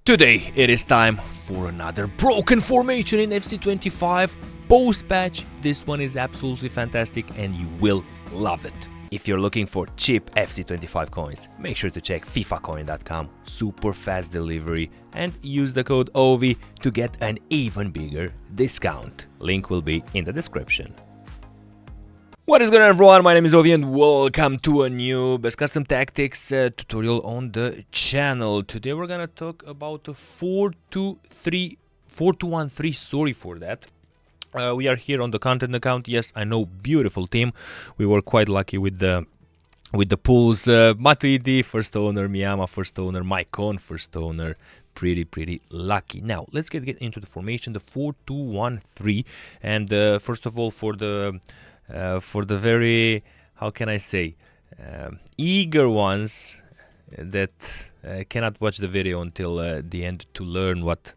Today it is time for another broken formation in FC25 post patch. This one is absolutely fantastic and you will love it. If you're looking for cheap FC25 coins, make sure to check fifacoin.com, super fast delivery, and use the code OVI to get an even bigger discount. Link will be in the description. What is going on, everyone? My name is Ovi and welcome to a new Best Custom Tactics tutorial on the channel. Today we're going to talk about a 4-2-1-3, sorry for that. We are here on the content account. Yes, I know, beautiful team. We were quite lucky with the pools. Matuidi, first owner, Miyama, first owner, Maicon, first owner. Pretty lucky. Now, let's get into the formation, the 4-2-1-3. And first of all, for the very, how can I say, eager ones that cannot watch the video until the end to learn what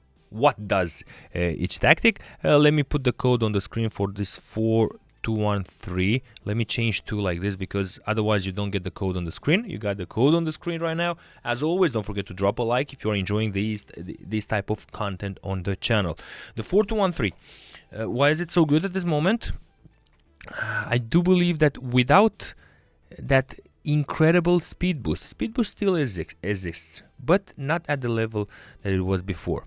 does each tactic. Let me put the code on the screen for this 4-2-1-3. Let me change to like this because otherwise you don't get the code on the screen. You got the code on the screen right now. As always, don't forget to drop a like if you're enjoying this type of content on the channel. The 4-2-1-3. Why is it so good at this moment? I do believe that without that incredible speed boost still exists, but not at the level that it was before.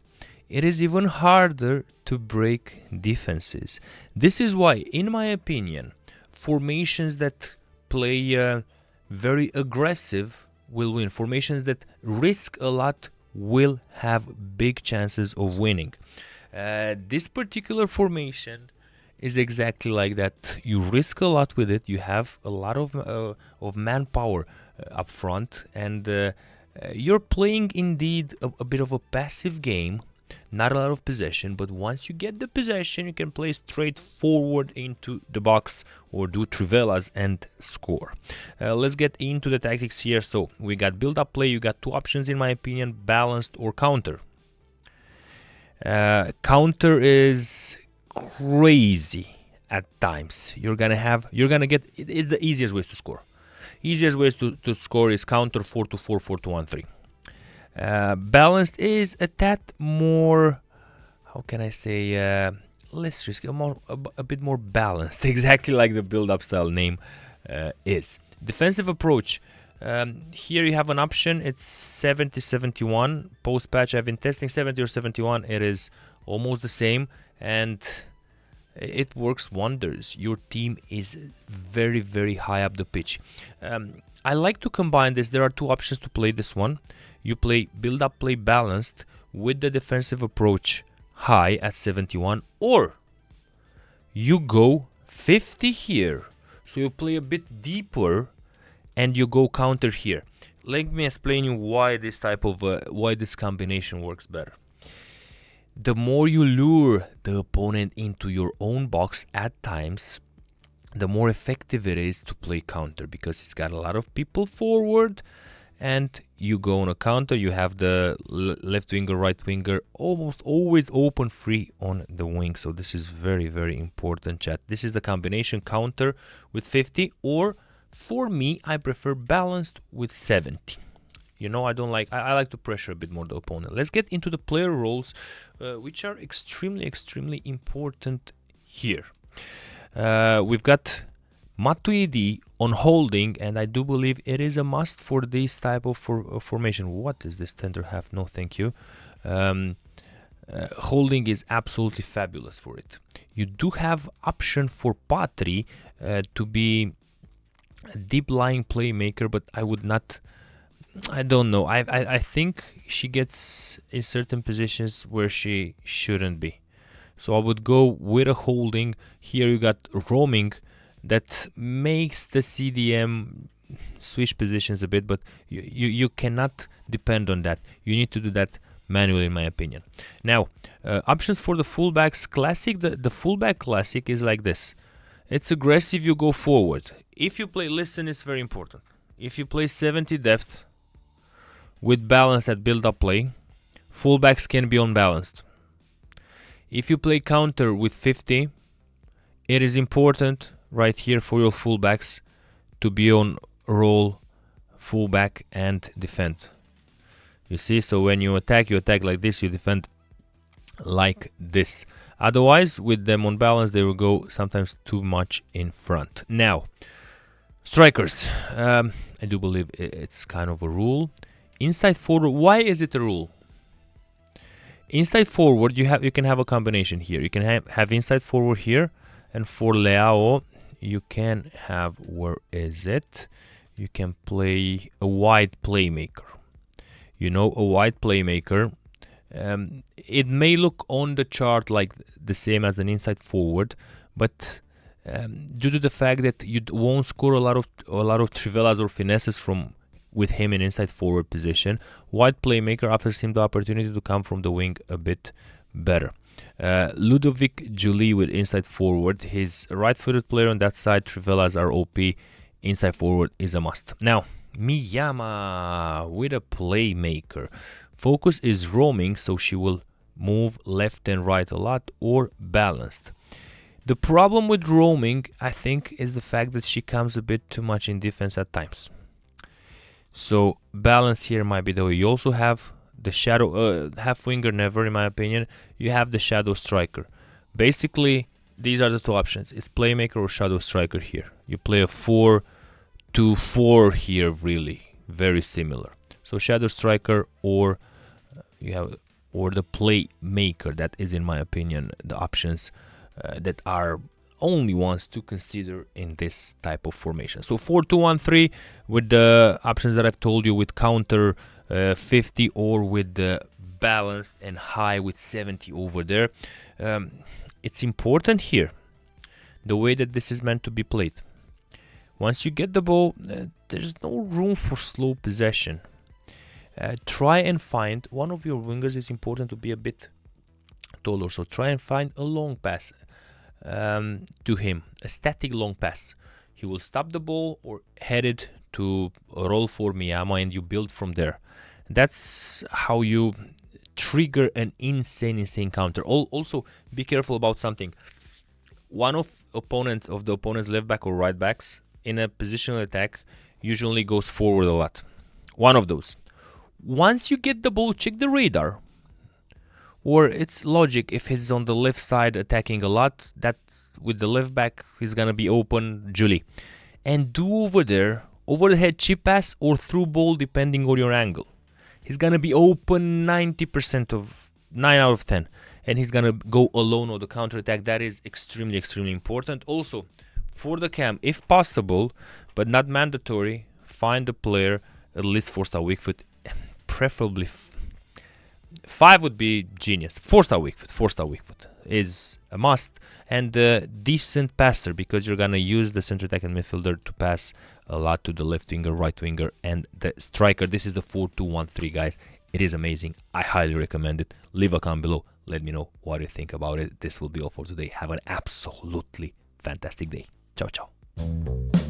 It is even harder to break defenses. This is why, in my opinion, formations that play very aggressive will win. Formations that risk a lot will have big chances of winning. This particular formation is exactly like that. You risk a lot with it. You have a lot of manpower up front, and you're playing indeed a bit of a passive game, not a lot of possession. But once you get the possession, you can play straight forward into the box or do trivelas and score. Let's get into the tactics here. So we got build-up play. You got two options, in my opinion: balanced or counter. Counter is crazy at times. You're gonna get it's the easiest ways to score. Easiest ways to score is counter 4-2-4, 4-2-1-3. Balanced is a tad more, how can I say, less risky, a bit more balanced, exactly like the build-up style name is. Defensive approach. Here you have an option. It's 70-71. Post patch I've been testing 70 or 71. It is almost the same, and it works wonders. Your team is very high up the pitch. I like to combine this. There are two options to play this one. You play build up play balanced with the defensive approach high at 71, or you go 50 here, so you play a bit deeper and you go counter here. Let me explain you why this type of why this combination works better. The more you lure the opponent into your own box at times, the more effective it is to play counter, because it's got a lot of people forward and you go on a counter. You have the left winger, right winger almost always open free on the wing. So this is very important, chat. This is the combination: counter with 50, or for me, I prefer balanced with 70. You know, I like to pressure a bit more the opponent. Let's get into the player roles, which are extremely important here. We've got Matuidi on holding, and I do believe it is a must for this type of formation. What is this tender half? No, thank you. Holding is absolutely fabulous for it. You do have option for Patri to be a deep lying playmaker, but I would not. I don't know. I think she gets in certain positions where she shouldn't be. So I would go with a holding. Here you got roaming that makes the CDM switch positions a bit, but you cannot depend on that. You need to do that manually, in my opinion. Now, options for the fullbacks classic. The fullback classic is like this. It's aggressive, you go forward. If you play, listen, it's very important. If you play 70 depth with balance at build-up play, fullbacks can be unbalanced. If you play counter with 50, it is important right here for your fullbacks to be on roll, fullback and defend. You see, so when you attack like this, you defend like this. Otherwise, with them on balance, they will go sometimes too much in front. Now, strikers. I do believe it's kind of a rule. Inside forward. Why is it a rule? Inside forward, you can have a combination here. You can have inside forward here, and for Leao, you can have, where is it? You can play a wide playmaker. You know, a wide playmaker. It may look on the chart like the same as an inside forward, but due to the fact that you won't score a lot of trivelas or finesses with him in inside forward position, wide playmaker offers him the opportunity to come from the wing a bit better. Ludovic Julie with inside forward. His right-footed player on that side. Trivelas are OP. Inside forward is a must. Now, Miyama with a playmaker. Focus is roaming, so she will move left and right a lot, or balanced. The problem with roaming, I think, is the fact that she comes a bit too much in defense at times. So balance here might be the way. You also have the shadow, half winger never, in my opinion. You have the shadow striker. Basically, these are the two options. It's playmaker or shadow striker here. You play a 4-2-4 here, really. Very similar. So shadow striker or the playmaker. That is, in my opinion, the options that are only ones to consider in this type of formation. So 4-2-1-3 with the options that I've told you, with counter 50, or with the balanced and high with 70 over there. It's important here the way that this is meant to be played. Once you get the ball, there's no room for slow possession. Try and find one of your wingers. Is important to be a bit taller, so try and find a long pass to him, a static long pass. He will stop the ball or head it to a roll for Miyama, and you build from there. That's how you trigger an insane counter. Also, be careful about something. One of the opponent's left back or right backs in a positional attack usually goes forward a lot. One of those. Once you get the ball, check the radar. Or it's logic, if he's on the left side attacking a lot, that with the left back he's gonna be open, Julie. And do over there, over the head chip pass or through ball, depending on your angle. He's gonna be open 90% of 9 out of 10. And he's gonna go alone on the counter attack. That is extremely important. Also, for the cam, if possible, but not mandatory, find the player at least 4-star weak foot, preferably 5 would be genius. 4-star weak foot is a must, and a decent passer, because you're gonna use the center attack and midfielder to pass a lot to the left winger, right winger, and the striker. This is the 4-2-1-3, guys. It is amazing. I highly recommend it. Leave a comment below. Let me know what you think about it. This will be all for today. Have an absolutely fantastic day. Ciao, ciao.